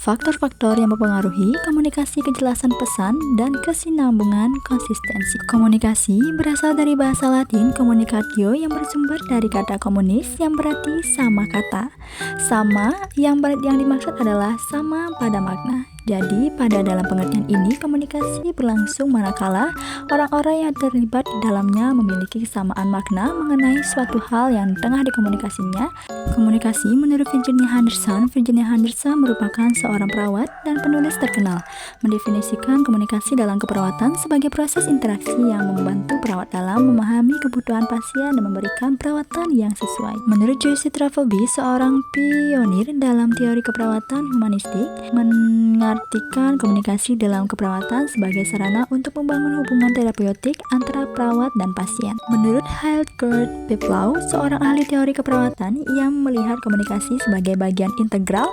Faktor-faktor yang mempengaruhi komunikasi, kejelasan pesan, dan kesinambungan konsistensi. Komunikasi berasal dari bahasa Latin communicatio yang bersumber dari kata komunis yang berarti sama kata. Sama yang dimaksud adalah sama pada makna. Jadi, pada dalam pengertian ini, komunikasi berlangsung manakala orang-orang yang terlibat di dalamnya memiliki kesamaan makna mengenai suatu hal yang tengah dikomunikasinya. Komunikasi menurut Virginia Henderson merupakan seorang perawat dan penulis terkenal, mendefinisikan komunikasi dalam keperawatan sebagai proses interaksi yang membantu perawat dalam memahami kebutuhan pasien dan memberikan perawatan yang sesuai. Menurut Joyce Travelby, seorang pionir dalam teori keperawatan humanistik, mengartikan komunikasi dalam keperawatan sebagai sarana untuk membangun hubungan terapeutik antara perawat dan pasien. Menurut Hildegard Peplau, seorang ahli teori keperawatan yang melihat komunikasi sebagai bagian integral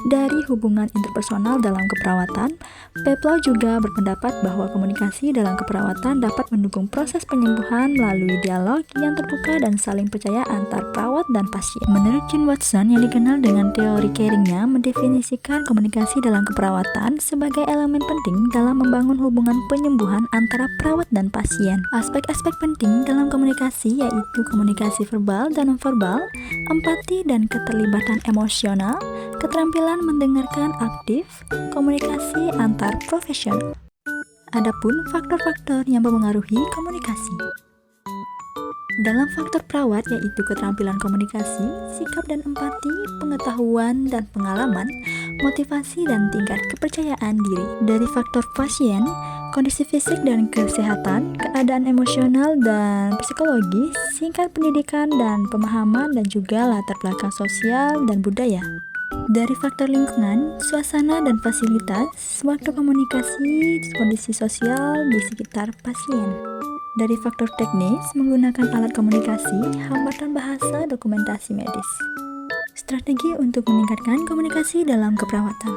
dari hubungan interpersonal dalam keperawatan, Peplau juga berpendapat bahwa komunikasi dalam keperawatan dapat mendukung proses penyembuhan melalui dialog yang terbuka dan saling percaya antar perawat dan pasien. Menurut Jean Watson yang dikenal dengan teori caringnya, mendefinisikan komunikasi dalam keperawatan sebagai elemen penting dalam membangun hubungan penyembuhan antara perawat dan pasien. Aspek-aspek penting dalam komunikasi yaitu komunikasi verbal dan nonverbal, empati dan keterlibatan emosional, keterampilan mendengarkan aktif, komunikasi antar profesional. Adapun faktor-faktor yang mempengaruhi komunikasi. Dalam faktor perawat yaitu keterampilan komunikasi, sikap dan empati, pengetahuan dan pengalaman, motivasi dan tingkat kepercayaan diri. Dari faktor pasien, kondisi fisik dan kesehatan, keadaan emosional dan psikologis, tingkat pendidikan dan pemahaman, dan juga latar belakang sosial dan budaya. Dari faktor lingkungan, suasana dan fasilitas, waktu komunikasi, kondisi sosial di sekitar pasien. Dari faktor teknis, menggunakan alat komunikasi, hambatan bahasa, dokumentasi medis. Strategi untuk meningkatkan komunikasi dalam keperawatan.